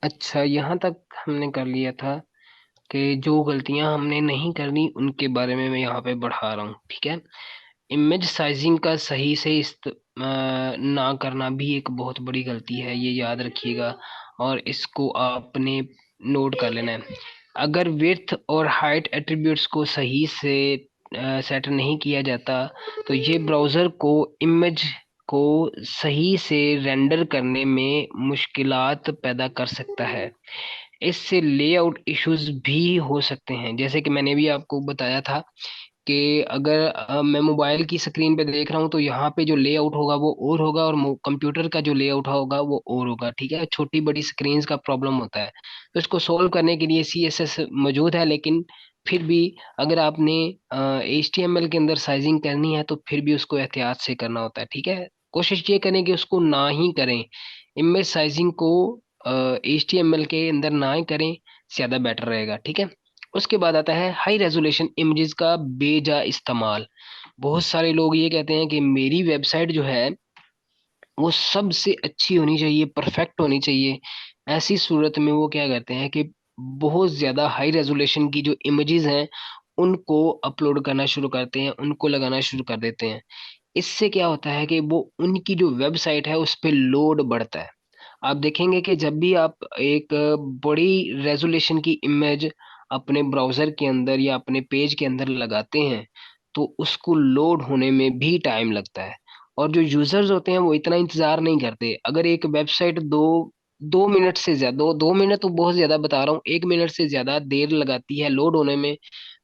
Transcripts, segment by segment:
अच्छा, यहाँ तक हमने कर लिया था कि जो गलतियां हमने नहीं करनी उनके बारे में मैं यहाँ पे बढ़ा रहा हूँ, ठीक है। इमेज साइजिंग का सही से ना करना भी एक बहुत बड़ी गलती है, ये याद रखिएगा। और इसको आपने नोट कर लेना है। अगर विड्थ और हाइट एट्रीब्यूट्स को सही से सेट नहीं किया जाता तो ये ब्राउज़र को इमेज को सही से रेंडर करने में मुश्किलात पैदा कर सकता है। इससे लेआउट इश्यूज भी हो सकते हैं, जैसे कि मैंने भी आपको बताया था कि अगर मैं मोबाइल की स्क्रीन पे देख रहा हूँ तो यहाँ पे जो लेआउट होगा वो और होगा, और कंप्यूटर का जो लेआउट होगा वो और होगा, ठीक है। छोटी बड़ी स्क्रीन का प्रॉब्लम होता है, तो इसको सोल्व करने के लिए CSS मौजूद है, लेकिन फिर भी अगर आपने HTML के अंदर साइजिंग करनी है तो फिर भी उसको एहतियात से करना होता है, ठीक है। कोशिश ये करें कि उसको ना ही करें, इमेज साइजिंग को HTML के अंदर ना ही करें, ज़्यादा बेटर रहेगा, ठीक है। उसके बाद आता है हाई रेजोल्यूशन इमेजेस का बेजा इस्तेमाल। बहुत सारे लोग ये कहते हैं कि मेरी वेबसाइट जो है वो सबसे अच्छी होनी चाहिए, परफेक्ट होनी चाहिए। ऐसी सूरत में वो क्या करते हैं कि बहुत ज्यादा हाई रेजोल्यूशन की जो इमेजेस हैं उनको अपलोड करना शुरू करते हैं, उनको लगाना शुरू कर देते हैं। इससे क्या होता है कि वो उनकी जो वेबसाइट है उस पे लोड बढ़ता है। आप देखेंगे कि जब भी आप एक बड़ी रेजोल्यूशन की इमेज अपने ब्राउजर के अंदर या अपने पेज के अंदर लगाते हैं तो उसको लोड होने में भी टाइम लगता है। और जो यूजर्स होते हैं वो इतना इंतजार नहीं करते। अगर एक वेबसाइट दो 2 मिनट से ज्यादा, 2 मिनट तो बहुत ज्यादा बता रहा हूँ, 1 मिनट से ज्यादा देर लगाती है लोड होने में,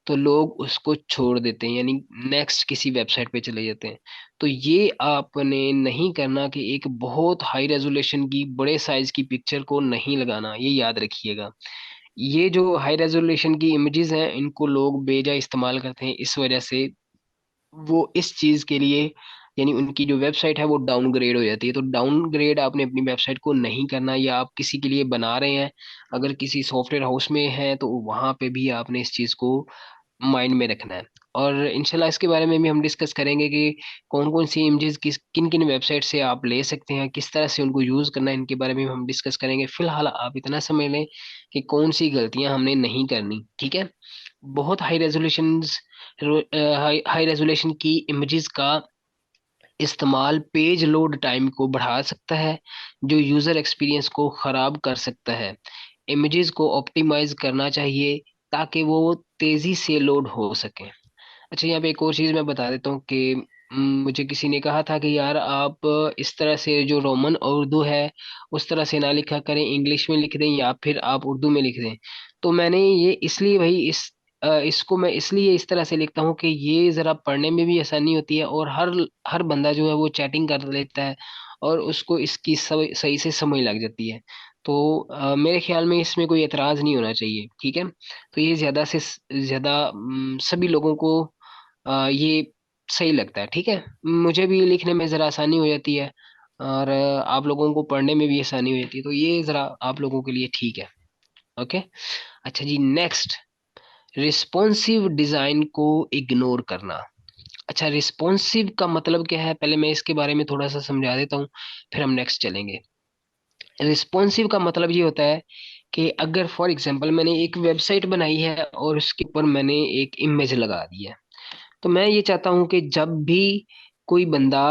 तो लोग उसको छोड़ देते हैं, यानी नेक्स्ट किसी वेबसाइट पे चले जाते हैं। तो ये आपने नहीं करना कि एक बहुत हाई रेजोल्यूशन की बड़े साइज की पिक्चर को नहीं लगाना, ये याद रखिएगा। ये जो हाई रेजोल्यूशन की इमेजेस हैं इनको लोग बेजा इस्तेमाल करते हैं, इस वजह से वो इस चीज के लिए, यानी उनकी जो वेबसाइट है वो डाउनग्रेड हो जाती है। तो डाउनग्रेड आपने अपनी वेबसाइट को नहीं करना, या आप किसी के लिए बना रहे हैं, अगर किसी सॉफ्टवेयर हाउस में है तो वहां पे भी आपने इस चीज को माइंड में रखना है। और इंशाल्लाह इसके बारे में भी हम डिस्कस करेंगे कि कौन कौन सी इमेजेस किस किन किन वेबसाइट से आप ले सकते हैं, किस तरह से उनको यूज करना है, इनके बारे में हम डिस्कस करेंगे। फिलहाल आप इतना समझ लें कि कौन सी गलतियां हमने नहीं करनी, ठीक है। बहुत हाई रेजोल्यूशन हाई रेजोल्यूशन की इमेजेस का इस्तेमाल पेज लोड टाइम को बढ़ा सकता है, जो यूजर एक्सपीरियंस को खराब कर सकता है। इमेजेस को ऑप्टिमाइज करना चाहिए ताकि वो तेजी से लोड हो सके। अच्छा, यहाँ पे एक और चीज मैं बता देता हूँ कि मुझे किसी ने कहा था कि यार आप इस तरह से जो रोमन और उर्दू है उस तरह से ना लिखा करें, इंग्लिश में लिख दें या फिर आप उर्दू में लिख दें। तो मैंने ये इसलिए भाई इसको मैं इसलिए इस तरह से लिखता हूँ कि ये जरा पढ़ने में भी आसानी होती है, और हर हर बंदा जो है वो चैटिंग कर लेता है और उसको इसकी सही से समझ लग जाती है। तो मेरे ख्याल में इसमें कोई एतराज नहीं होना चाहिए, ठीक है। तो ये ज्यादा से ज्यादा सभी लोगों को ये सही लगता है, ठीक है। मुझे भी लिखने में जरा आसानी हो जाती है, और आप लोगों को पढ़ने में भी आसानी हो जाती है, तो ये जरा आप लोगों के लिए ठीक है। ओके। अच्छा जी, नेक्स्ट, रिस्पॉन्सिव डिजाइन को इग्नोर करना। अच्छा, रिस्पॉन्सिव का मतलब क्या है, पहले मैं इसके बारे में थोड़ा सा समझा देता हूँ, फिर हम नेक्स्ट चलेंगे। रिस्पॉन्सिव का मतलब ये होता है कि अगर फॉर एग्जांपल मैंने एक वेबसाइट बनाई है और उसके ऊपर मैंने एक इमेज लगा दी है, तो मैं ये चाहता हूं कि जब भी कोई बंदा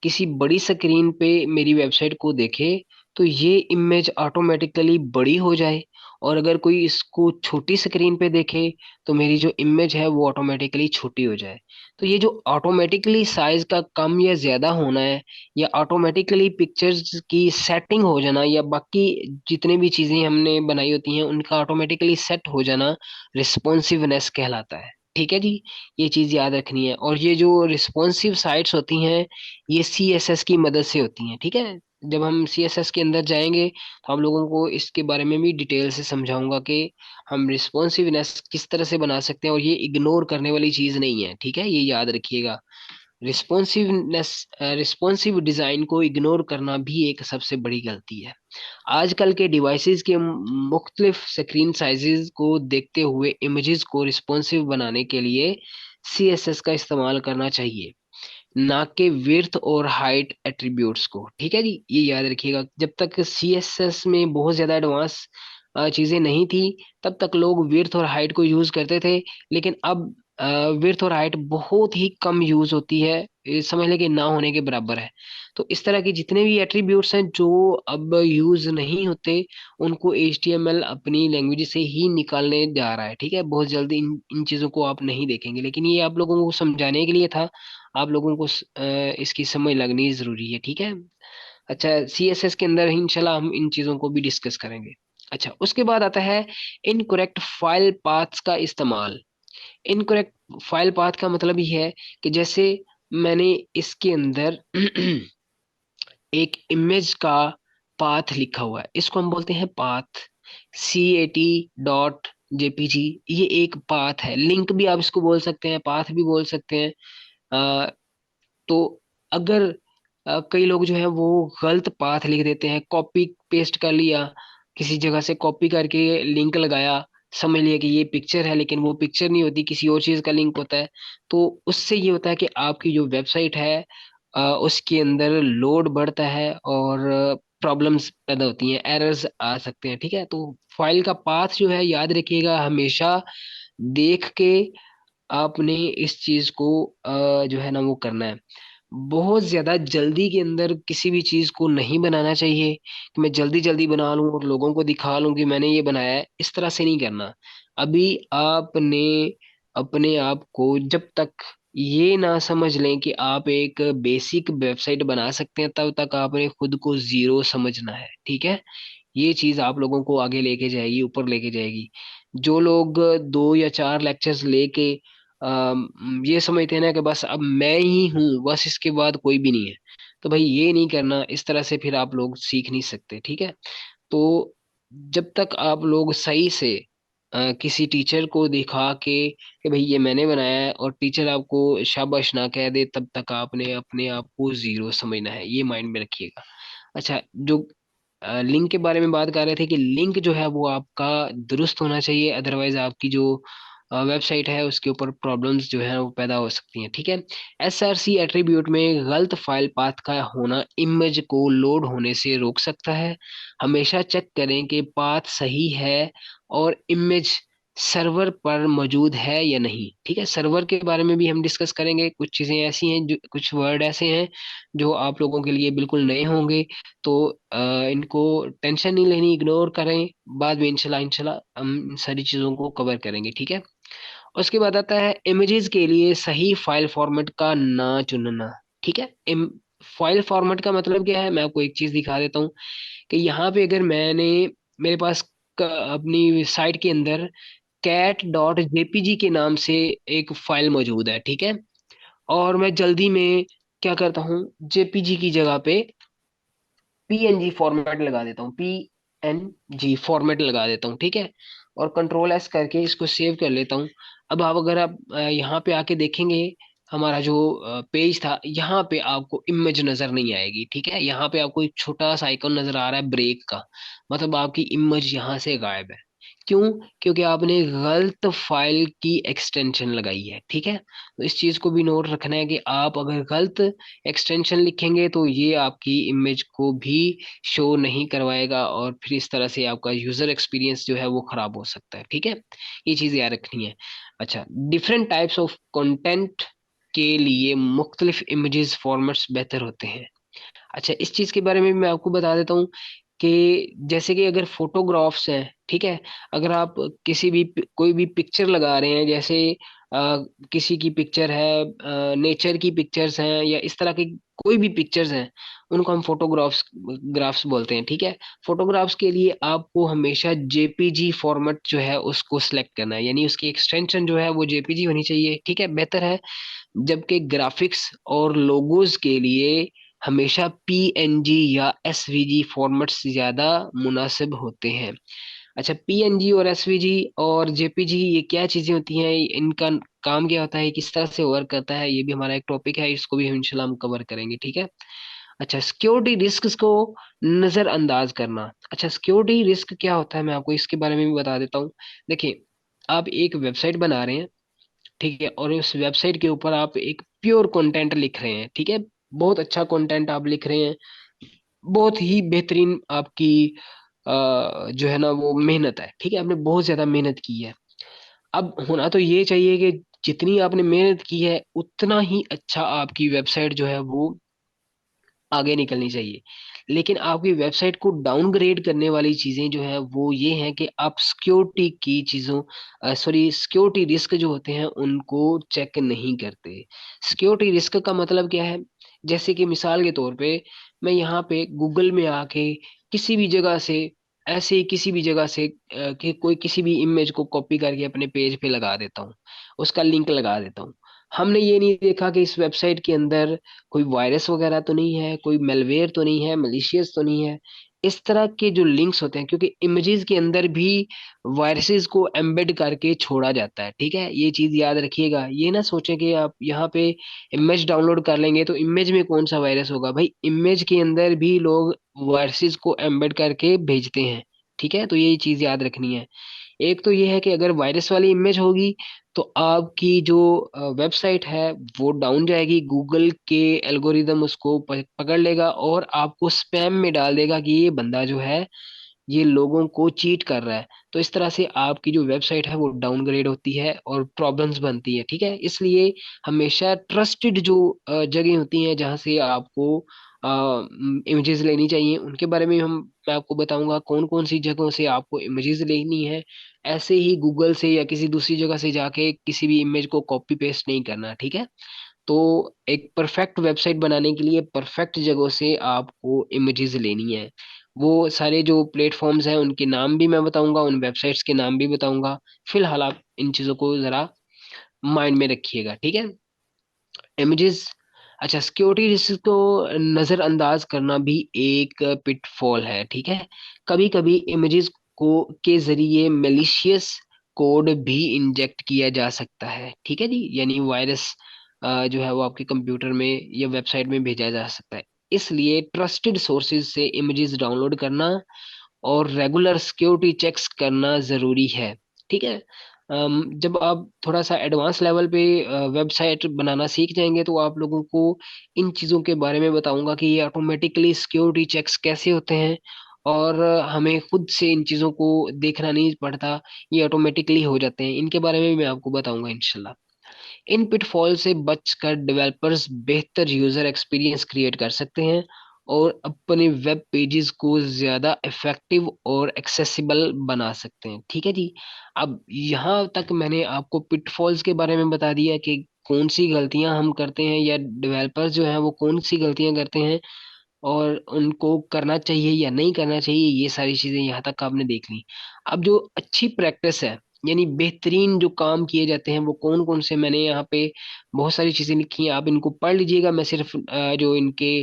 किसी बड़ी स्क्रीन पे मेरी वेबसाइट को देखे तो ये इमेज ऑटोमेटिकली बड़ी हो जाए, और अगर कोई इसको छोटी स्क्रीन पे देखे तो मेरी जो इमेज है वो ऑटोमेटिकली छोटी हो जाए। तो ये जो ऑटोमेटिकली साइज का कम या ज्यादा होना है, या ऑटोमेटिकली पिक्चर्स की सेटिंग हो जाना, या बाकी जितने भी चीजें हमने बनाई होती हैं उनका ऑटोमेटिकली सेट हो जाना, रिस्पॉन्सिवनेस कहलाता है, ठीक है जी। ये चीज याद रखनी है। और ये जो रिस्पॉन्सिव साइट्स होती हैं ये CSS की मदद से होती हैं, ठीक है। जब हम CSS के अंदर जाएंगे तो हम लोगों को इसके बारे में भी डिटेल से समझाऊंगा कि हम रिस्पॉन्सिवनेस किस तरह से बना सकते हैं, और ये इग्नोर करने वाली चीज नहीं है, ठीक है, ये याद रखिएगा। रिस्पॉन्सिवनेस रिस्पॉन्सिव डिजाइन को इग्नोर करना भी एक सबसे बड़ी गलती है। आजकल के डिवाइसेस के मुख्तलिफ स्क्रीन साइजेस को देखते हुए इमेजेस को रिस्पॉन्सिव बनाने के लिए CSS का इस्तेमाल करना चाहिए। ना कि विड्थ और हाइट एट्रीब्यूट्स को। ठीक है जी, ये याद रखिएगा। जब तक सीएसएस में बहुत ज्यादा एडवांस चीजें नहीं थी, तब तक लोग विड्थ और हाइट को यूज करते थे। लेकिन अब विड्थ और हाइट बहुत ही कम यूज होती है, ये समझ लें कि ना होने के बराबर है। तो इस तरह के जितने भी एट्रीब्यूट्स हैं जो अब यूज नहीं होते, उनको HTML अपनी लैंग्वेज से ही निकालने जा रहा है। ठीक है, बहुत जल्दी इन चीजों को आप नहीं देखेंगे, लेकिन ये आप लोगों को समझाने के लिए था। आप लोगों को इसकी समझ लगनी जरूरी है। ठीक है। अच्छा, CSS के अंदर इंशाल्लाह हम इन चीजों को भी डिस्कस करेंगे। अच्छा, उसके बाद आता है इनकरेक्ट फाइल पाथ्स का इस्तेमाल। इनकरेक्ट फाइल पाथ का मतलब ये है कि जैसे मैंने इसके अंदर एक इमेज का पाथ लिखा हुआ है, इसको हम बोलते हैं पाथ। CAT.jpg, ये एक पाथ है। लिंक भी आप इसको बोल सकते हैं, पाथ भी बोल सकते हैं। तो अगर कई लोग जो है वो गलत पाथ लिख देते हैं, कॉपी पेस्ट कर लिया, किसी जगह से कॉपी करके लिंक लगाया, समझ लिया कि ये पिक्चर है, लेकिन वो पिक्चर नहीं होती, किसी और चीज का लिंक होता है। तो उससे ये होता है कि आपकी जो वेबसाइट है उसके अंदर लोड बढ़ता है और प्रॉब्लम्स पैदा होती हैं, एरर्स आ सकते हैं। ठीक है, तो फाइल का पाथ जो है याद रखिएगा, हमेशा देख के आपने इस चीज को जो है ना वो करना है। बहुत ज्यादा जल्दी के अंदर किसी भी चीज को नहीं बनाना चाहिए कि मैं जल्दी जल्दी बना लूं और लोगों को दिखा लूं कि मैंने ये बनाया है, इस तरह से नहीं करना। अभी आपने अपने आप को जब तक ये ना समझ लें कि आप एक बेसिक वेबसाइट बना सकते हैं, तब तक आपने खुद को जीरो समझना है। ठीक है, ये चीज आप लोगों को आगे लेके जाएगी, ऊपर लेके जाएगी। जो लोग 2 या 4 लेक्चर्स लेके ये समझते हैं ना कि बस अब मैं ही हूँ, बस इसके बाद कोई भी नहीं है, तो भाई ये नहीं करना। इस तरह से फिर आप लोग सीख नहीं सकते। ठीक है, तो जब तक आप लोग सही से किसी टीचर को दिखा के कि भाई ये मैंने बनाया है, और टीचर आपको शाबाश ना कह दे, तब तक आपने अपने आप को जीरो समझना है, ये माइंड में रखिएगा। अच्छा, जो लिंक के बारे में बात कर रहे थे कि लिंक जो है वो आपका दुरुस्त होना चाहिए, अदरवाइज आपकी जो वेबसाइट है उसके ऊपर प्रॉब्लम्स जो है वो पैदा हो सकती हैं। ठीक है, SRC एट्रीब्यूट में गलत फाइल पाथ का होना इमेज को लोड होने से रोक सकता है। हमेशा चेक करें कि पाथ सही है और इमेज सर्वर पर मौजूद है या नहीं। ठीक है, सर्वर के बारे में भी हम डिस्कस करेंगे। कुछ चीजें ऐसी हैं, जो कुछ वर्ड ऐसे हैं जो आप लोगों के लिए बिल्कुल नए होंगे, तो इनको टेंशन नहीं लेनी, इग्नोर करें। बाद में इंशाल्लाह इंशाल्लाह हम इन सारी चीजों को कवर करेंगे। ठीक है, उसके बाद आता है इमेजेस के लिए सही फाइल फॉर्मेट का ना चुनना। ठीक है, फाइल फॉर्मेट का मतलब क्या है, मैं आपको एक चीज दिखा देता हूँ कि यहाँ पे अगर मेरे पास अपनी साइट के अंदर cat.jpg के नाम से एक फाइल मौजूद है। ठीक है, और मैं जल्दी में क्या करता हूँ, जेपीजी की जगह पे PNG फॉर्मेट लगा देता हूँ, PNG फॉर्मेट लगा देता हूँ। ठीक है, और कंट्रोल S करके इसको सेव कर लेता हूँ। अब आप अगर आप यहाँ पे आके देखेंगे, हमारा जो पेज था, यहाँ पे आपको इमेज नजर नहीं आएगी। ठीक है, यहाँ पे आपको एक छोटा सा आइकॉन नजर आ रहा है ब्रेक का, मतलब आपकी इमेज यहाँ से गायब है। क्यों? क्योंकि आपने गलत फाइल की एक्सटेंशन लगाई है। ठीक है, तो इस चीज को भी नोट रखना है कि आप अगर गलत एक्सटेंशन लिखेंगे तो ये आपकी इमेज को भी शो नहीं करवाएगा, और फिर इस तरह से आपका यूजर एक्सपीरियंस जो है वो खराब हो सकता है। ठीक है, ये चीज याद रखनी है। अच्छा, डिफरेंट टाइप्स ऑफ कंटेंट के लिए मुख्तलिफ इमेजेस फॉर्मेट्स बेहतर होते हैं। अच्छा, इस चीज के बारे में भी मैं आपको बता देता हूँ कि जैसे कि अगर फोटोग्राफ्स हैं, ठीक है, अगर आप किसी भी कोई भी पिक्चर लगा रहे हैं, जैसे किसी की पिक्चर है, नेचर की पिक्चर्स हैं, या इस तरह की कोई भी पिक्चर्स हैं, उनको हम ग्राफ्स बोलते हैं। ठीक है, फोटोग्राफ्स के लिए आपको हमेशा जेपीजी फॉर्मेट जो है उसको सिलेक्ट करना है, यानी उसकी एक्सटेंशन जो है वो जेपीजी होनी चाहिए। ठीक है, बेहतर है। जबकि ग्राफिक्स और लोगोज के लिए हमेशा PNG या SVG फॉर्मेट्स ज्यादा मुनासिब होते हैं। अच्छा, PNG और SVG और JPG ये क्या चीजें होती हैं, इनका काम क्या होता है, किस तरह से वर्क करता है, ये भी हमारा एक टॉपिक है, इसको भी हम इंशाल्लाह हम कवर करेंगे। ठीक है। अच्छा, सिक्योरिटी रिस्क को नजरअंदाज करना। अच्छा, सिक्योरिटी रिस्क क्या होता है, मैं आपको इसके बारे में भी बता देता हूँ। देखिए, आप एक वेबसाइट बना रहे हैं, ठीक है, और उस वेबसाइट के ऊपर आप एक प्योर कंटेंट लिख रहे हैं, ठीक है, बहुत अच्छा कंटेंट आप लिख रहे हैं, बहुत ही बेहतरीन आपकी जो है ना वो मेहनत है, ठीक है, आपने बहुत ज्यादा मेहनत की है। अब होना तो ये चाहिए कि जितनी आपने मेहनत की है उतना ही अच्छा आपकी वेबसाइट जो है वो आगे निकलनी चाहिए। लेकिन आपकी वेबसाइट को डाउनग्रेड करने वाली चीजें जो है वो ये हैं कि आप सिक्योरिटी की चीजों, सॉरी, सिक्योरिटी रिस्क जो होते हैं उनको चेक नहीं करते। सिक्योरिटी रिस्क का मतलब क्या है? जैसे कि मिसाल के तौर पे मैं यहाँ पे गूगल में आके किसी भी जगह से, ऐसे ही किसी भी जगह से कि कोई किसी भी इमेज को कॉपी करके अपने पेज पे लगा देता हूँ, उसका लिंक लगा देता हूँ। हमने ये नहीं देखा कि इस वेबसाइट के अंदर कोई वायरस वगैरह तो नहीं है, कोई मेलवेयर तो नहीं है, मलिशियस तो नहीं है। इस तरह के जो लिंक्स होते हैं, क्योंकि इमेजेस के अंदर भी वायरसेस को एम्बेड करके छोड़ा जाता है, ठीक है, ये चीज याद रखिएगा। ये ना सोचें कि आप यहाँ पे इमेज डाउनलोड कर लेंगे तो इमेज में कौन सा वायरस होगा। भाई, इमेज के अंदर भी लोग वायरसेस को एम्बेड करके भेजते हैं, ठीक है, तो ये चीज याद रखनी है। एक तो ये है कि अगर वायरस वाली इमेज होगी तो आपकी जो वेबसाइट है वो डाउन जाएगी, गूगल के एल्गोरिदम उसको पकड़ लेगा और आपको स्पैम में डाल देगा कि ये बंदा जो है ये लोगों को चीट कर रहा है। तो इस तरह से आपकी जो वेबसाइट है वो डाउनग्रेड होती है और प्रॉब्लम्स बनती है, ठीक है। इसलिए हमेशा ट्रस्टेड जो जगह होती हैं जहाँ से आपको इमेजेस लेनी चाहिए उनके बारे में मैं आपको बताऊंगा कौन कौन सी जगहों से आपको इमेजेस लेनी है। ऐसे ही गूगल से या किसी दूसरी जगह से जाके किसी भी इमेज को कॉपी पेस्ट नहीं करना, ठीक है। तो एक परफेक्ट वेबसाइट बनाने के लिए परफेक्ट जगहों से आपको इमेजेस लेनी है। वो सारे जो प्लेटफॉर्म्स हैं उनके नाम भी मैं बताऊंगा, उन वेबसाइट्स के नाम भी बताऊंगा। फिलहाल आप इन चीज़ों को ज़रा माइंड में रखिएगा, ठीक है। इमेजेस, अच्छा, सिक्योरिटी रिस्क को नज़रअंदाज करना भी एक पिटफॉल है, ठीक है। कभी कभी इमेजेस को के जरिए मेलिशियस कोड भी इंजेक्ट किया जा सकता है, ठीक है जी, यानी वायरस जो है वो आपके कंप्यूटर में या वेबसाइट में भेजा जा सकता है। इसलिए ट्रस्टेड सोर्सेज से इमेजेस डाउनलोड करना और रेगुलर सिक्योरिटी चेक्स करना जरूरी है, ठीक है। जब आप थोड़ा सा एडवांस लेवल पे वेबसाइट बनाना सीख जाएंगे तो आप लोगों को इन चीज़ों के बारे में बताऊंगा कि ये ऑटोमेटिकली सिक्योरिटी चेक्स कैसे होते हैं और हमें खुद से इन चीज़ों को देखना नहीं पड़ता, ये ऑटोमेटिकली हो जाते हैं। इनके बारे में भी मैं आपको बताऊंगा इंशाल्लाह। इन पिटफॉल से बचकर डेवलपर्स बेहतर यूजर एक्सपीरियंस क्रिएट कर सकते हैं और अपने वेब पेजेस को ज्यादा इफेक्टिव और एक्सेसिबल बना सकते हैं, ठीक है जी। अब यहाँ तक मैंने आपको पिटफॉल्स के बारे में बता दिया कि कौन सी गलतियां हम करते हैं या डेवलपर्स जो हैं वो कौन सी गलतियां करते हैं और उनको करना चाहिए या नहीं करना चाहिए, ये सारी चीजें यहाँ तक आपने देख ली। अब जो अच्छी प्रैक्टिस है, यानी बेहतरीन जो काम किए जाते हैं वो कौन कौन से, मैंने यहाँ पे बहुत सारी चीजें लिखी हैं, आप इनको पढ़ लीजिएगा। मैं सिर्फ जो इनके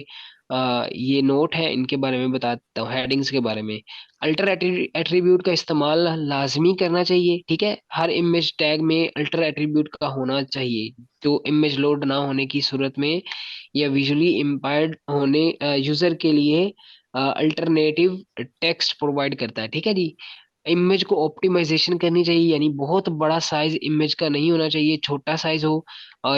ये नोट है इनके बारे में बताता हूँ, हेडिंग्स के बारे में। अल्टर एट्रीब्यूट का इस्तेमाल लाजमी करना चाहिए, ठीक है, हर इमेज टैग में अल्टर एट्रीब्यूट का होना चाहिए जो इमेज लोड ना होने की सूरत में या विजुअली इम्पायर्ड होने यूजर के लिए अल्टरनेटिव टेक्स्ट प्रोवाइड करता है, ठीक है जी। इमेज को ऑप्टिमाइजेशन करनी चाहिए, यानी बहुत बड़ा साइज इमेज का नहीं होना चाहिए, छोटा साइज हो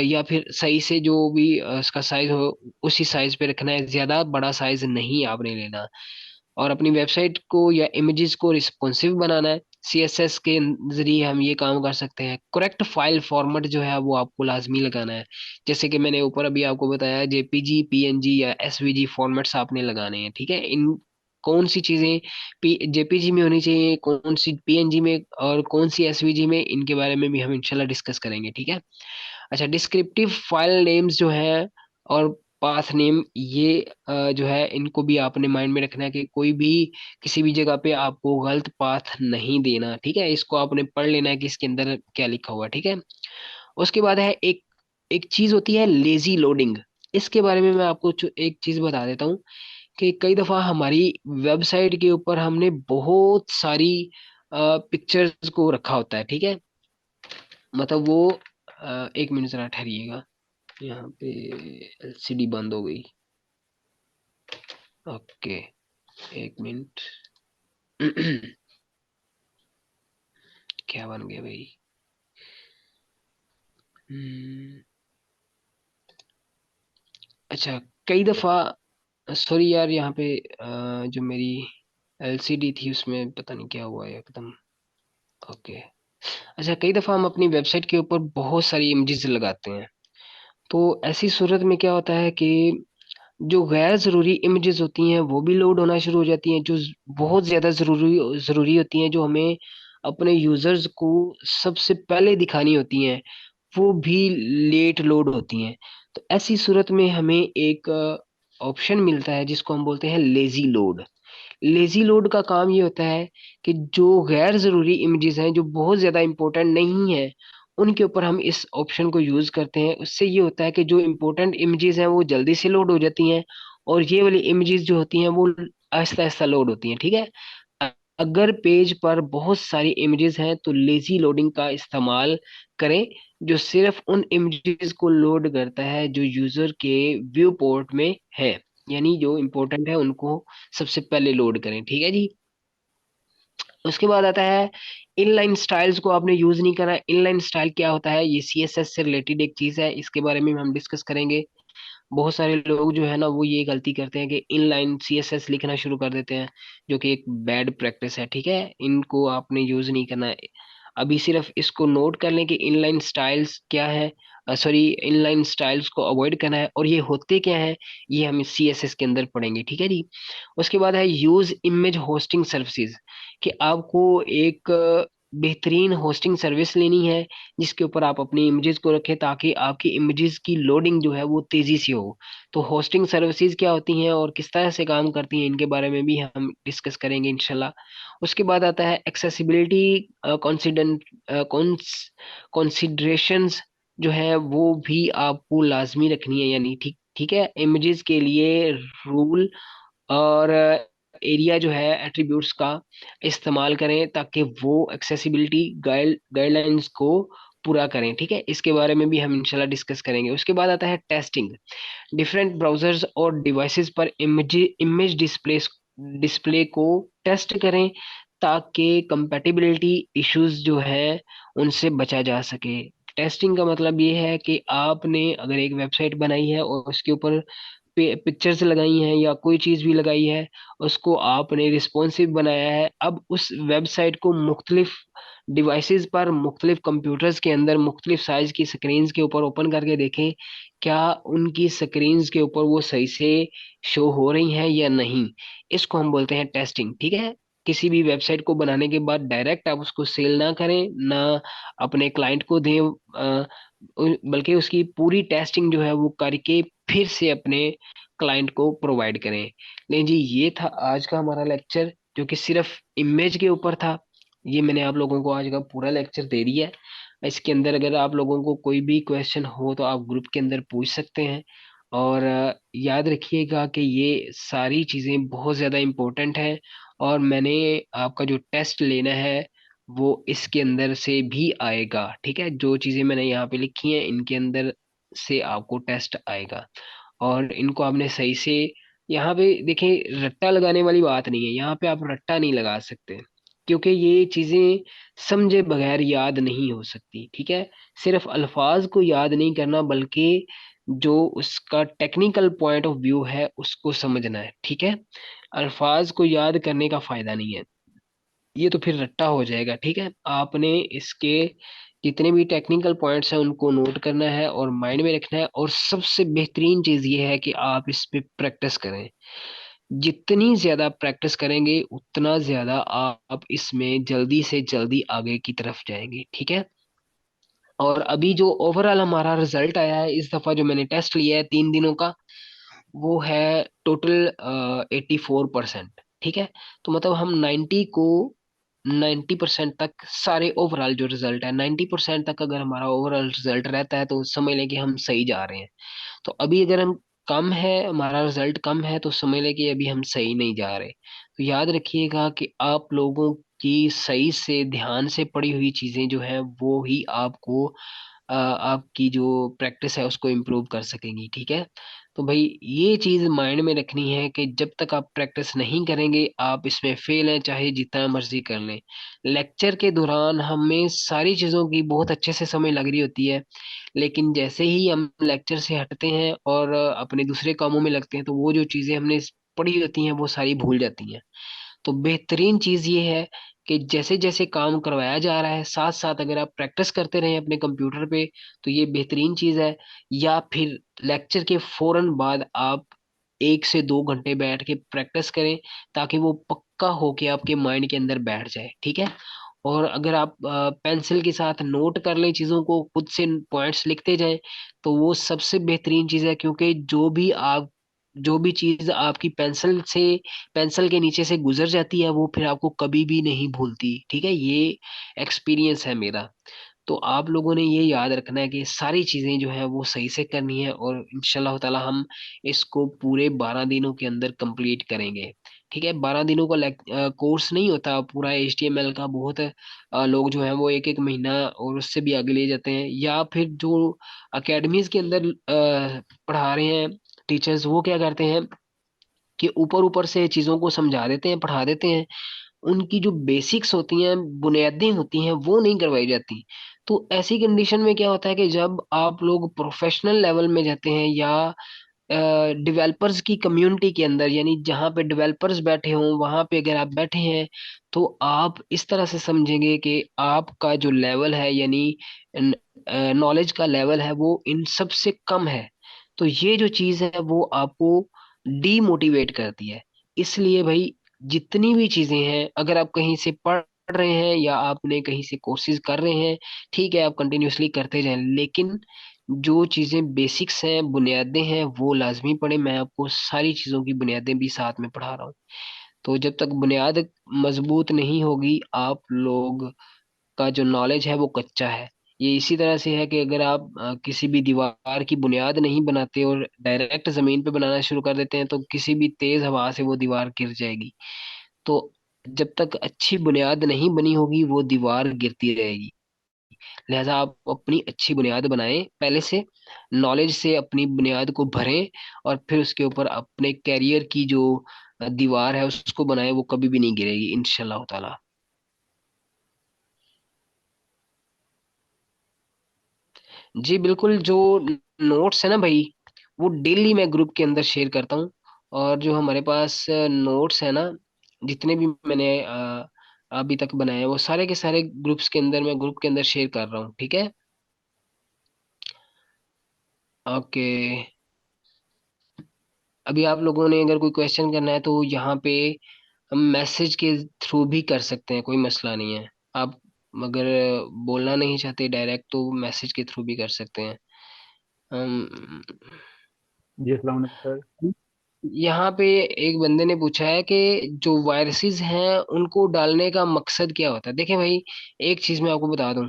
या फिर सही से जो भी उसका साइज हो उसी साइज पे रखना है, ज्यादा बड़ा साइज नहीं आपने लेना। और अपनी वेबसाइट को या इमेजेस को रिस्पॉन्सिव बनाना है, सीएसएस के जरिए हम ये काम कर सकते हैं। करेक्ट फाइल फॉर्मेट जो है वो आपको लाजमी लगाना है, जैसे कि मैंने ऊपर अभी आपको बताया, जेपीजी, पीएनजी या एसवीजी फॉर्मेट्स आपने लगाने हैं, ठीक है। इन कौन सी चीजें जेपीजी में होनी चाहिए, कौन सी पीएनजी में और कौन सी एसवीजी में, इनके बारे में भी हम इंशाल्लाह डिस्कस करेंगे, ठीक है। अच्छा, डिस्क्रिप्टिव फाइल नेम्स जो है और पाथ नेम, ये जो है इनको भी आपने माइंड में रखना है कि कोई भी किसी भी जगह पे आपको गलत पाथ नहीं देना, ठीक है। इसको आपने पढ़ लेना है कि इसके अंदर क्या लिखा हुआ है, ठीक है। उसके बाद है एक एक चीज होती है लेजी लोडिंग। इसके बारे में मैं आपको एक चीज बता देता हूँ कि कई दफा हमारी वेबसाइट के ऊपर हमने बहुत सारी पिक्चर्स को रखा होता है, ठीक है। मतलब वो एक मिनट जरा ठहरिएगा, यहाँ पे एलसीडी बंद हो गई। ओके, एक मिनट। क्या बन गया भाई? हम्म, अच्छा, कई दफा, सॉरी यार, यहाँ पे जो मेरी एलसीडी थी उसमें पता नहीं क्या हुआ है एकदम। ओके। अच्छा, कई दफा हम अपनी वेबसाइट के ऊपर बहुत सारी इमेजेस लगाते हैं। तो ऐसी सूरत में क्या होता है कि जो गैर जरूरी इमेजेस होती हैं वो भी लोड होना शुरू हो जाती हैं, जो बहुत ज्यादा जरूरी जरूरी होती हैं, जो हमें अपने यूजर्स को सबसे पहले दिखानी होती हैं, वो भी लेट लोड होती हैं। तो ऐसी सूरत में हमें एक ऑप्शन मिलता है जिसको हम बोलते हैं लेजी लोड। लेजी लोड का काम ये होता है कि जो गैर जरूरी इमेजेस हैं, जो बहुत ज्यादा इंपॉर्टेंट नहीं है, उनके ऊपर हम इस ऑप्शन को यूज करते हैं। उससे ये होता है कि जो इंपॉर्टेंट इमेजेस हैं वो जल्दी से लोड हो जाती हैं, और ये वाली इमेजेस जो होती हैं वो आहिस्ता आहिस्ता लोड होती हैं, ठीक है। अगर पेज पर बहुत सारी इमेजेस हैं तो लेजी लोडिंग का इस्तेमाल करें, जो सिर्फ उन इमेजेस को लोड करता है जो यूजर के व्यू पोर्ट में है, यानी जो इंपॉर्टेंट है उनको सबसे पहले लोड करें, ठीक है जी। उसके बाद आता है इनलाइन स्टाइल्स को आपने यूज नहीं करा। इनलाइन स्टाइल क्या होता है? ये सीएसएस से रिलेटेड एक चीज है, इसके बारे में हम डिस्कस करेंगे। बहुत सारे लोग जो है ना वो ये गलती करते हैं कि इनलाइन सीएसएस लिखना शुरू कर देते हैं, जो कि एक बैड प्रैक्टिस है, ठीक है। इनको आपने यूज नहीं करना है। अभी सिर्फ इसको नोट कर लें कि इनलाइन स्टाइल्स क्या है, सॉरी, इनलाइन स्टाइल्स को अवॉइड करना है, और ये होते क्या है ये हम सीएसएस के अंदर पढ़ेंगे, ठीक है जी। उसके बाद है यूज इमेज होस्टिंग सर्विसेज, कि आपको एक बेहतरीन होस्टिंग सर्विस लेनी है जिसके ऊपर आप अपनी इमेजेस को रखें, ताकि आपकी इमेजेस की लोडिंग जो है वो तेजी से हो। तो होस्टिंग सर्विसेज क्या होती हैं और किस तरह से काम करती हैं, इनके बारे में भी हम डिस्कस करेंगे इंशाल्लाह। उसके बाद आता है एक्सेसिबिलिटी कॉन्सिडेंट कॉन्सिडरेशंस, जो है वो भी आपको लाजमी रखनी है, यानी ठीक ठीक है। इमेजेस के लिए रूल और एरिया जो है एट्रीब्यूट्स का इस्तेमाल करें, ताकि वो एक्सेसिबिलिटी गाइडलाइंस को पूरा करें, ठीक है। इसके बारे में भी हम इंशाल्लाह डिस्कस करेंगे। उसके बाद आता है टेस्टिंग। डिफरेंट ब्राउजर्स और डिवाइसेस पर इमेज इमेज डिस्प्ले को टेस्ट करें, ताकि कंपैटिबिलिटी इश्यूज जो है उनसे बचा जा सके। टेस्टिंग का मतलब ये है कि आपने अगर एक वेबसाइट बनाई है और उसके ऊपर पिक्चर्स लगाई हैं या कोई चीज भी लगाई है, उसको आपने रिस्पॉन्सिव बनाया है, अब उस वेबसाइट को मुख्तलिफ डिवाइसेस पर, मुख्तलिफ कंप्यूटर्स के अंदर, मुख्तलिफ साइज की स्क्रीन्स के ऊपर ओपन करके देखें, क्या उनकी स्क्रीन्स के ऊपर वो सही से शो हो रही हैं या नहीं। इसको हम बोलते हैं टेस्टिंग, ठीक है। किसी भी वेबसाइट को बनाने के बाद डायरेक्ट आप उसको सेल ना करें, ना अपने क्लाइंट को दें, बल्कि उसकी पूरी टेस्टिंग जो है वो करके फिर से अपने क्लाइंट को प्रोवाइड करें। नहीं जी, ये था आज का हमारा लेक्चर, जो कि सिर्फ इमेज के ऊपर था। ये मैंने आप लोगों को आज का पूरा लेक्चर दे दिया है। इसके अंदर अगर आप लोगों को कोई भी क्वेश्चन हो तो आप ग्रुप के अंदर पूछ सकते हैं। और याद रखिएगा कि ये सारी चीज़ें बहुत ज़्यादा इम्पोर्टेंट हैं, और मैंने आपका जो टेस्ट लेना है वो इसके अंदर से भी आएगा, ठीक है। जो चीज़ें मैंने यहाँ पे लिखी हैं इनके अंदर से आपको टेस्ट आएगा, और इनको आपने सही से, यहाँ पे देखें, रट्टा लगाने वाली बात नहीं है, यहाँ पे आप रट्टा नहीं लगा सकते, क्योंकि ये चीजें समझे बगैर याद नहीं हो सकती, ठीक है। सिर्फ अल्फाज को याद नहीं करना, बल्कि जो उसका टेक्निकल पॉइंट ऑफ व्यू है उसको समझना है, ठीक है। अल्फाज को याद करने का फायदा नहीं है, ये तो फिर रट्टा हो जाएगा, ठीक है। आपने इसके जितने भी टेक्निकल पॉइंट्स हैं उनको नोट करना है और माइंड में रखना है, और सबसे बेहतरीन चीज ये है कि आप इस पे प्रैक्टिस करें। जितनी ज्यादा प्रैक्टिस करेंगे उतना ज्यादा आप इसमें जल्दी से जल्दी आगे की तरफ जाएंगे, ठीक है। और अभी जो ओवरऑल हमारा रिजल्ट आया है इस दफा, जो मैंने टेस्ट लिया है 3 दिनों का, वो है टोटल 84%, ठीक है। तो मतलब हम 90% तक, सारे ओवरऑल जो रिजल्ट है 90% तक अगर हमारा ओवरऑल रिजल्ट रहता है तो समझ लें कि हम सही जा रहे हैं। तो अभी अगर हम कम है, हमारा रिजल्ट कम है, तो समझ लें कि अभी हम सही नहीं जा रहे। तो याद रखिएगा कि आप लोगों की सही से ध्यान से पढ़ी हुई चीजें जो है वो ही आपको आपकी जो प्रैक्टिस है उसको इम्प्रूव कर सकेंगी, ठीक है। तो भाई ये चीज माइंड में रखनी है कि जब तक आप प्रैक्टिस नहीं करेंगे आप इसमें फेल हैं, चाहे जितना मर्जी कर लें। लेक्चर के दौरान हमें सारी चीजों की बहुत अच्छे से समझ लग रही होती है, लेकिन जैसे ही हम लेक्चर से हटते हैं और अपने दूसरे कामों में लगते हैं तो वो जो चीजें हमने पढ़ी होती हैं वो सारी भूल जाती हैं। तो बेहतरीन चीज ये है कि जैसे जैसे काम करवाया जा रहा है साथ साथ अगर आप प्रैक्टिस करते रहें अपने कंप्यूटर पे तो ये बेहतरीन चीज है। या फिर लेक्चर के फौरन बाद आप 1 से 2 घंटे बैठ के प्रैक्टिस करें, ताकि वो पक्का होके आपके माइंड के अंदर बैठ जाए, ठीक है। और अगर आप पेंसिल के साथ नोट कर लें चीजों को, खुद से पॉइंट्स लिखते जाएं, तो वो सबसे बेहतरीन चीज है, क्योंकि जो भी चीज आपकी पेंसिल के नीचे से गुजर जाती है वो फिर आपको कभी भी नहीं भूलती, ठीक है। ये एक्सपीरियंस है मेरा। तो आप लोगों ने ये याद रखना है कि सारी चीजें जो है वो सही से करनी है, और इंशाल्लाह ताला हम इसको पूरे 12 दिनों के अंदर कंप्लीट करेंगे, ठीक है। 12 दिनों का कोर्स नहीं होता पूरा HTML का। बहुत लोग जो है वो एक एक महीना और उससे भी आगे ले जाते हैं, या फिर जो अकेडमीज के अंदर पढ़ा रहे हैं टीचर्स, वो क्या करते हैं कि ऊपर ऊपर से चीजों को समझा देते हैं, पढ़ा देते हैं। उनकी जो बेसिक्स होती हैं, बुनियादें होती हैं, वो नहीं करवाई जाती। तो ऐसी कंडीशन में क्या होता है कि जब आप लोग प्रोफेशनल लेवल में जाते हैं या डेवलपर्स की कम्युनिटी के अंदर, यानी जहाँ पे डेवलपर्स बैठे हों वहां पे अगर आप बैठे हैं, तो आप इस तरह से समझेंगे कि आपका जो लेवल है, यानी नॉलेज का लेवल है, वो इन सब से कम है। तो ये जो चीज है वो आपको डीमोटिवेट करती है। इसलिए भाई जितनी भी चीजें हैं, अगर आप कहीं से पढ़ रहे हैं या आपने कहीं से कोर्सेज कर रहे हैं, ठीक है, आप कंटिन्यूअसली करते जाएं, लेकिन जो चीजें बेसिक्स हैं, बुनियादें हैं, वो लाजमी पढ़े। मैं आपको सारी चीजों की बुनियादें भी साथ में पढ़ा रहा हूँ। तो जब तक बुनियाद मजबूत नहीं होगी, आप लोग का जो नॉलेज है वो कच्चा है। ये इसी तरह से है कि अगर आप किसी भी दीवार की बुनियाद नहीं बनाते और डायरेक्ट जमीन पे बनाना शुरू कर देते हैं, तो किसी भी तेज हवा से वो दीवार गिर जाएगी। तो जब तक अच्छी बुनियाद नहीं बनी होगी वो दीवार गिरती रहेगी। लिहाजा आप अपनी अच्छी बुनियाद बनाएं पहले से, नॉलेज से अपनी बुनियाद को भरें, और फिर उसके ऊपर अपने कैरियर की जो दीवार है उसको बनाएं, वो कभी भी नहीं गिरेगी इंशाल्लाह ताला। जी बिल्कुल। जो नोट्स है ना भाई, वो डेली मैं ग्रुप के अंदर शेयर करता हूँ। और जो हमारे पास नोट्स है ना, जितने भी मैंने अभी तक बनाए हैं, वो सारे के सारे ग्रुप्स के अंदर, मैं ग्रुप के अंदर शेयर कर रहा हूँ, ठीक है। ओके। अभी आप लोगों ने अगर कोई क्वेश्चन करना है तो यहाँ पे हम मैसेज के थ्रू भी कर सकते हैं, कोई मसला नहीं है। आप अगर बोलना नहीं चाहते डायरेक्ट तो मैसेज के थ्रू भी कर सकते हैं। हम जी अस्सलाम वालेकुम सर। यहाँ पे एक बंदे ने पूछा है कि जो वायरसेस हैं उनको डालने का मकसद क्या होता है। देखें भाई, एक चीज मैं आपको बता दूं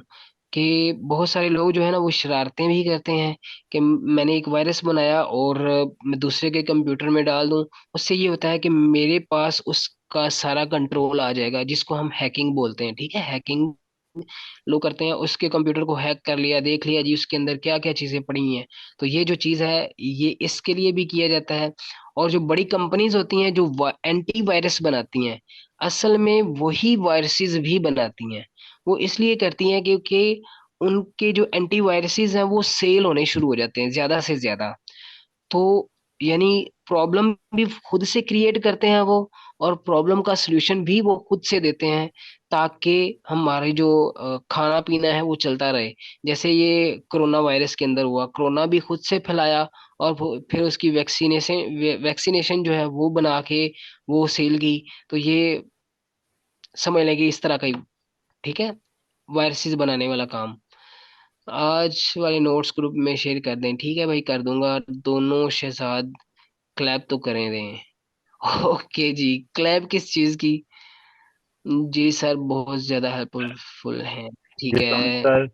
कि बहुत सारे लोग जो है ना वो शरारतें भी करते हैं कि मैंने एक वायरस बनाया और मैं दूसरे के कंप्यूटर में डाल दूं। उससे ये होता है कि मेरे पास उसका सारा कंट्रोल आ जाएगा, जिसको हम हैकिंग बोलते हैं, ठीक है। हैकिंग लोग करते हैं, उसके कंप्यूटर को हैक कर लिया, देख लिया जी उसके अंदर क्या क्या चीजें पड़ी हैं। तो ये जो चीज है ये इसके लिए भी किया जाता है। और जो बड़ी कंपनीज होती हैं जो एंटी वायरस बनाती हैं, असल में वही वायरसेस भी बनाती हैं। वो इसलिए करती हैं क्योंकि उनके जो एंटी वायरसेस हैं वो सेल होने शुरू हो जाते हैं ज्यादा से ज्यादा। तो यानी प्रॉब्लम भी खुद से क्रिएट करते हैं वो, और प्रॉब्लम का सलूशन भी वो खुद से देते हैं, ताकि हमारे जो खाना पीना है वो चलता रहे। जैसे ये कोरोना वायरस के अंदर हुआ, कोरोना भी खुद से फैलाया, और फिर उसकी वैक्सीनेशन वैक्सीनेशन जो है वो बना के वो सेल की। तो ये समझ लेंगे इस तरह का ही, ठीक है, वायरसेस बनाने वाला काम। आज वाले नोट्स ग्रुप में शेयर कर दें, ठीक है भाई, कर दूंगा। दोनों शहजाद क्लैप तो करें दें। ओके जी, क्लैप किस चीज की? जी सर, बहुत ज्यादा हेल्पफुल है, जी ठीक अस्सलाम वालेकुम है। सर।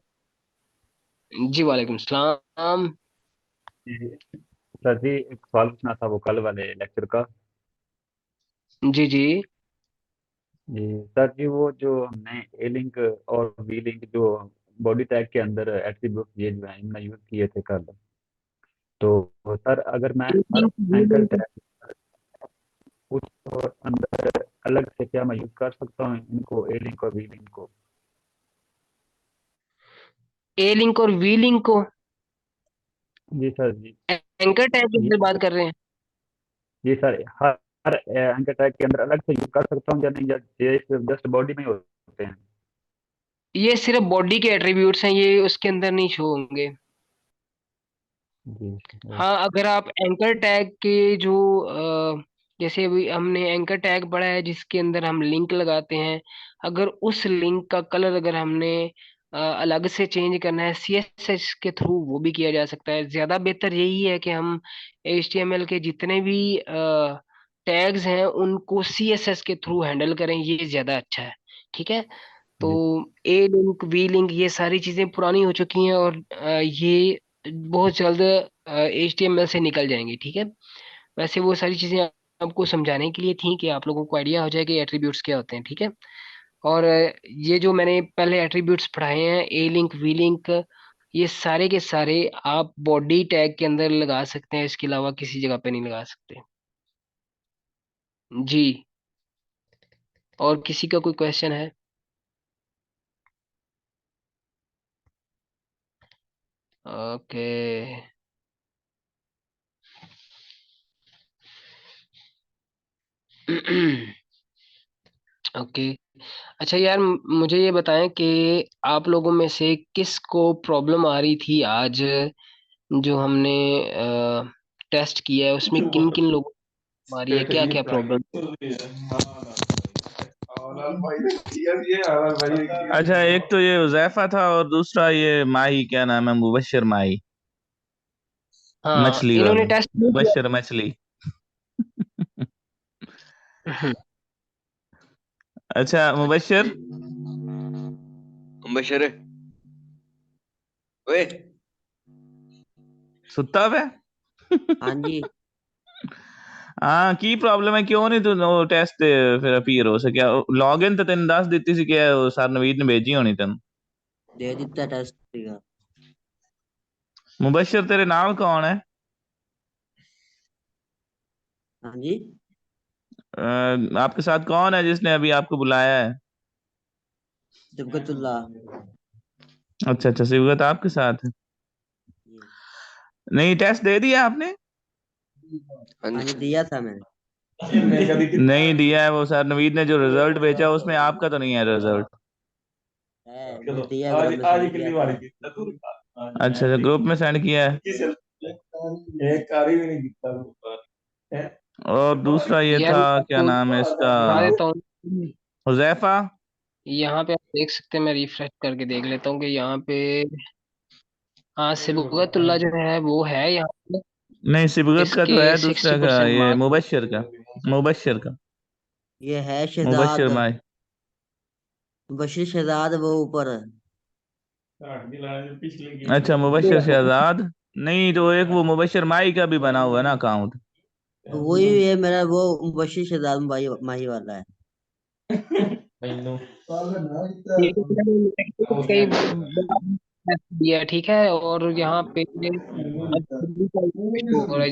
जी वालेकुम सलाम। जी सर जी, एक सवाल पूछना था वो कल वाले लेक्चर का। जी जी। जी सर जी, वो जो हमने ए लिंक और बी लिंक जो बॉडी टैग के अंदर एट्रीब्यूट ये जो है इनमें यूज किए थे कल, तो सर अगर मैं हर लिंक एंकर लिंक टैग उस और अंदर अलग से क्या मैं यूज कर सकता हूँ इनको, ए लिंक और वी लिंक को? ए लिंक और वी लिंक को जी सर जी। एंकर टैग की जी अंदर बात कर रहे हैं। जी सर, हर हर एंकर टैग के अंदर अलग से यूज कर सकता हूँ या नहीं, या ये सिर्फ जस्ट बॉडी में ही होते हैं? ये सिर्फ बॉडी के एट्रीब्यूट्स हैं, ये उसके अंदर नहीं शो होंगे। जी हाँ, अगर आप एंकर टैग के जो जैसे अभी हमने एंकर टैग पढ़ा है जिसके अंदर हम लिंक लगाते हैं, अगर उस लिंक का कलर अगर हमने अलग से चेंज करना है सीएसएस के थ्रू, वो भी किया जा सकता है। ज्यादा बेहतर यही है कि हम एचटीएमएल के जितने भी टैग्स हैं उनको सीएसएस के थ्रू हैंडल करें, ये ज्यादा अच्छा है। ठीक है। तो जी ए लिंक वी लिंक ये सारी चीजें पुरानी हो चुकी हैं, और ये बहुत जल्द HTML से निकल जाएंगे। ठीक है। वैसे वो सारी चीजें आपको समझाने के लिए थी कि आप लोगों को आइडिया हो जाए कि एट्रीब्यूट्स क्या होते हैं। ठीक है। और ये जो मैंने पहले एट्रीब्यूट्स पढ़ाए हैं, ए लिंक वी लिंक, ये सारे के सारे आप बॉडी टैग के अंदर लगा सकते हैं, इसके अलावा किसी जगह पे नहीं लगा सकते। जी। और किसी का कोई क्वेश्चन है? ओके। ओके। अच्छा यार, मुझे ये बताएं कि आप लोगों में से किसको प्रॉब्लम आ रही थी आज, जो हमने टेस्ट किया है उसमें किन किन लोगों को आ रही है, क्या क्या प्रॉब्लम? अच्छा, एक तो ये उजैफा था और दूसरा ये माही, क्या नाम है, मुबश्शिर माही, हाँ, मछली इन्होंने वाला, टेस्ट नहीं किया। मुबश्शिर मछली। अच्छा मुबश्शिर, बशर ओए। सुता पे। हाँ जी। हाँ, की प्रॉब्लम है, क्यों नहीं तू टेस्ट फिर अपीयर हो सकिया? लॉगिन तो तेन दस दी सी कि सर नवीद ने भेजी होनी तेन। दे दिता टेस्ट का। मुबश्शिर तेरे नाल कौन है? हाँ जी। आपके साथ कौन है जिसने अभी आपको बुलाया है? जबकतुल्ला। अच्छा अच्छा, सिबगत आपके साथ है। नहीं, टेस्ट दे दिया आपने? हाँ जी, दिया था मैंने। नहीं दिया है, वो सर नवीद ने जो रिजल्ट भेजा उसमें आपका तो नहीं है रिजल्ट। है, मैंने दिया, ग्रुप में सेंड किया था। अच्छा अच्छा, ग्रुप में सेंड किया है। और दूसरा ये यार था, मैं क्या आपको नाम है इसका, बता देता हूँ। हुजैफा। यहाँ पे आप देख सकते हैं, मैं रिफ्रेश करके देख लेता हूँ कि यहाँ पे, हाँ, सिबगतुल्ला जो है वो है यहाँ पे। नहीं, सिबगत का इसके तो है, सिक्सटी दूसरा का परसेंट ये मार्क्स मुबश्शिर का, मुबश्शिर का, ये है मुबश्शिर शहजाद। माही। बशीर शहजाद वो ऊपर है। अच्छा, मुबश्शिर शहजाद। नहीं तो एक वो मुबश्शिर माही का भी बना हुआ है ना अकाउंट। वही है मेरा, वो बशीर शहजाद माही माही वाला है। कई दिया। ठीक है। और यहाँ पे शो हो रहा है।